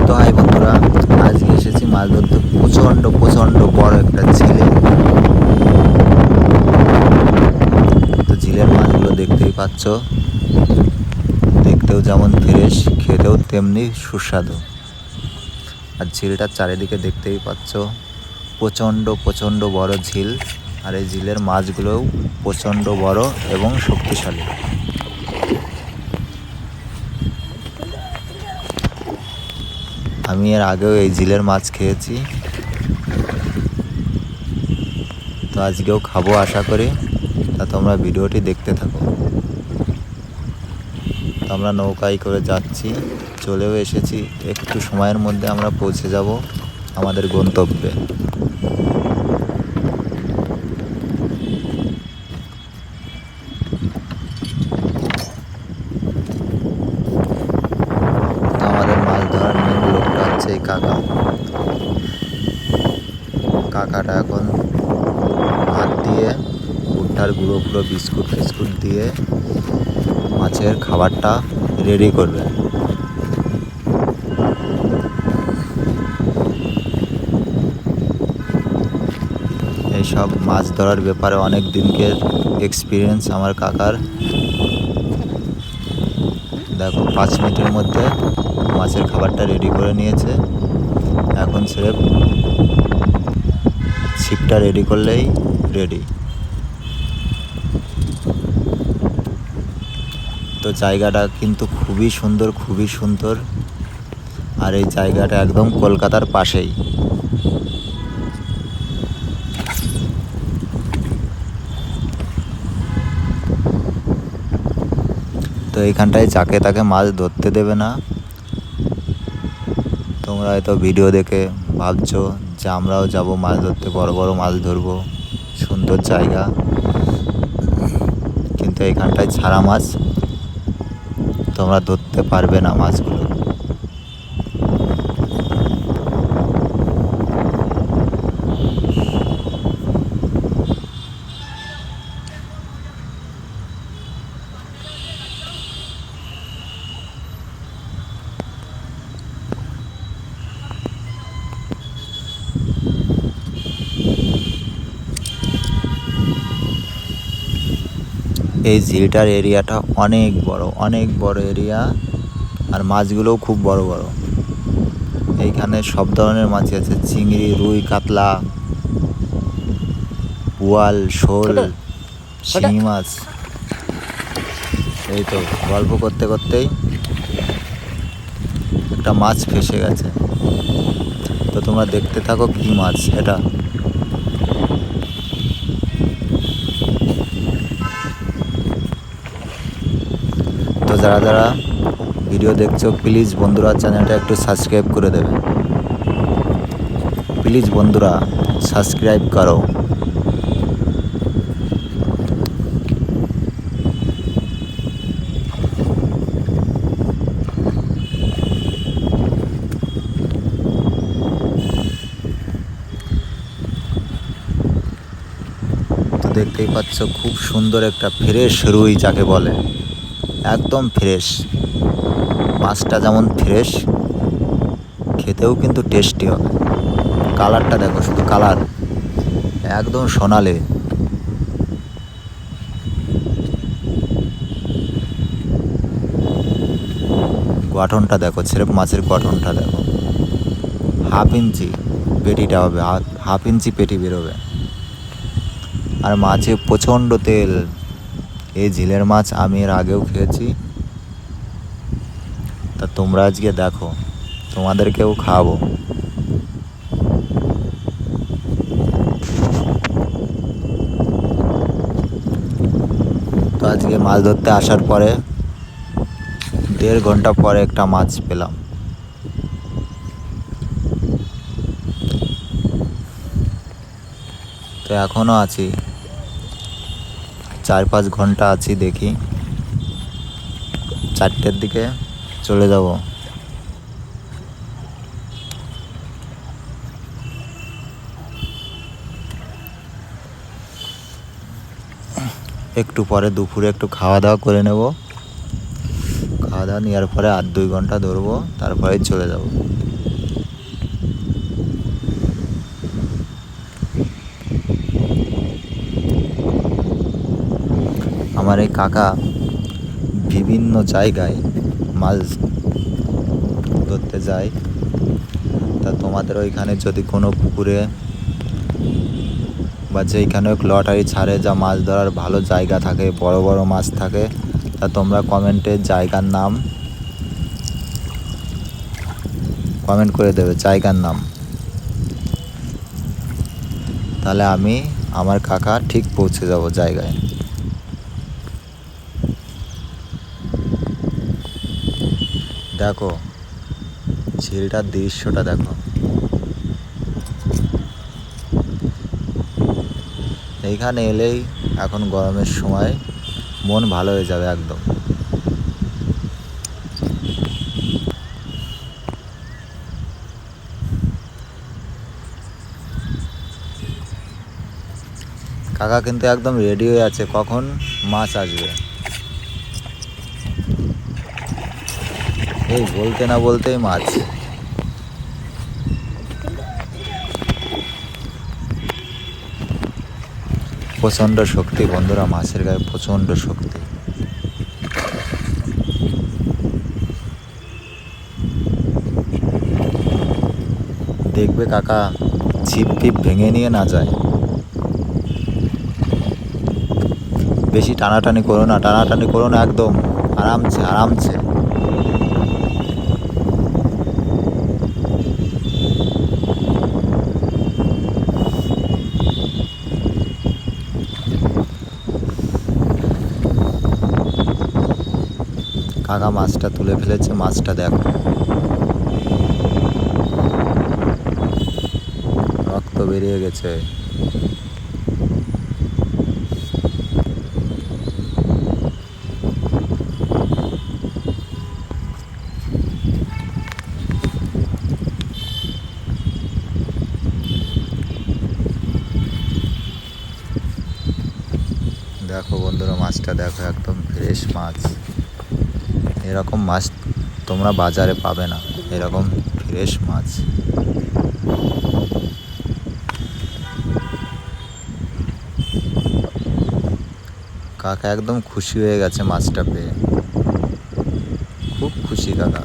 তো হাই বন্ধুরা, আজকে এসেছি মাছ ধরতে প্রচণ্ড প্রচণ্ড বড় একটা ঝিলে। তো ঝিলের মাছগুলো দেখতেই পাচ্ছ, দেখতেও যেমন ফ্রেশ, খেতেও তেমনি সুস্বাদু। আর ঝিলটার চারিদিকে দেখতেই পাচ্ছ প্রচণ্ড প্রচণ্ড বড় ঝিল। আর এই ঝিলের মাছগুলোও প্রচণ্ড বড় এবং শক্তিশালী। আমি এর আগেও এই ঝিলের মাছ খেয়েছি, তো আজকেও খাবো আশা করি। তা তোমরা ভিডিওটি দেখতে থাকো। তো আমরা নৌকায় করে যাচ্ছি, চলেও এসেছি। একটু সময়ের মধ্যে আমরা পৌঁছে যাব আমাদের গন্তব্যে। তো আমাদের মাছ ধরার মেন লোকটা হচ্ছে এই কাকাটা এখন ভাত দিয়ে, ভুট্টার গুঁড়ো গুঁড়ো বিস্কুট টিস্কুট দিয়ে মাছের খাবারটা রেডি করবে। এইসব মাছ ধরার ব্যাপারে অনেক দিনকের এক্সপিরিয়েন্স আমার কাকার। দেখো 5 মিনিটের মধ্যে মাছের খাবারটা রেডি করে নিয়েছে। এখন স্রেফ ছিপটা রেডি করলেই রেডি। তো জায়গাটা কিন্তু খুবই সুন্দর, খুবই সুন্দর। আর এই জায়গাটা একদম কলকাতার পাশেই। তো এইখানটায় যাকে তাকে মাছ ধরতে দেবে না। তোমরা হয়তো ভিডিও দেখে ভাবছো যে আমরাও যাব মাছ ধরতে, বড় বড় মাছ ধরবো, সুন্দর জায়গা, কিন্তু এইখানটায় ছাড়া মাছ, তোমরা ধরতে পারবে না মাছগুলো। এই ঝিলটার এরিয়াটা অনেক বড় এরিয়া। আর মাছগুলোও খুব বড় বড়। এইখানে সব ধরনের মাছই আছে, চিংড়ি, রুই, কাতলা, বোয়াল, শোল, শিঙি মাছ। এই তো গল্প করতে করতেই একটা মাছ ফেসে গেছে। তো তোমরা দেখতে থাকো কি মাছ এটা। তো যারা যারা ভিডিও দেখছো, প্লিজ বন্ধুরা চ্যানেলটা একটু সাবস্ক্রাইব করে দেবে। প্লিজ বন্ধুরা সাবস্ক্রাইব করো। তো দেখতেই পাচ্ছ খুব সুন্দর একটা ফ্রেশ রুই যাকে বলে, একদম ফ্রেশ। মাছটা যেমন ফ্রেশ, খেতেও কিন্তু টেস্টি হবে। কালারটা দেখো, শুধু কালার একদম সোনালি। গঠনটা দেখো, স্রেফ মাছের গঠনটা দেখো। 1/2 ইঞ্চি পেটিটা হবে, 1/2 ইঞ্চি পেটি বেরোবে। আর মাছে প্রচণ্ড তেল। এই ঝিলের মাছ আমি এর আগেও খেয়েছি। তা তোমরা আজকে দেখো, তোমাদেরকেও খাওয়াবো। তো আজকে মাছ ধরতে আসার পরে 1.5 ঘন্টা পরে একটা মাছ পেলাম। তো এখনও আছি, 4-5 ঘন্টা আছি, দেখি 4টের দিকে চলে যাব। একটু পরে দুপুরে একটু খাওয়া দাওয়া করে নেব। খাওয়া দাওয়া নেওয়ার পরে 2 ঘন্টা ধরবো, তারপরে চলে যাব। আমার এই কাকা বিভিন্ন জায়গায় মাছ ধরতে যায়। তা তোমাদের ওইখানে যদি কোনো পুকুরে বা যেইখানে লটারি ছাড়ে যা মাছ ধরার ভালো জায়গা থাকে, বড় বড় মাছ থাকে, তা তোমরা কমেন্টে জায়গার নাম কমেন্ট করে দেবে, জায়গার নাম। তাহলে আমি আমার কাকা ঠিক পৌঁছে যাব জায়গায়। দেখো ঝিলটার দৃশ্যটা দেখো। এইখানে এলেই এখন গরমের সময় মন ভালো হয়ে যাবে একদম। কাকা কিন্তু একদম রেডি হয়ে আছে কখন মাছ আসবে। এই বলতে না বলতেই মাছ। প্রচণ্ড শক্তি বন্ধুরা, মাছের গায়ে প্রচণ্ড শক্তি। দেখবে কাকা ছিপ ফিপ ভেঙে নিয়ে না যায়। বেশি টানাটানি করো না, টানাটানি করো না, একদম আরামসে আরামসে। কাকা মাছটা তুলে ফেলেছে, মাছটা দেখো, রক্ত বেরিয়ে গেছে। দেখো বন্ধুরা মাছটা দেখো, একদম ফ্রেশ মাছ। এরকম মাছ তোমরা বাজারে পাবে না, এরকম ফ্রেশ মাছ। কাকা একদম খুশি হয়ে গেছে মাছটা পেয়ে, খুব খুশি কাকা।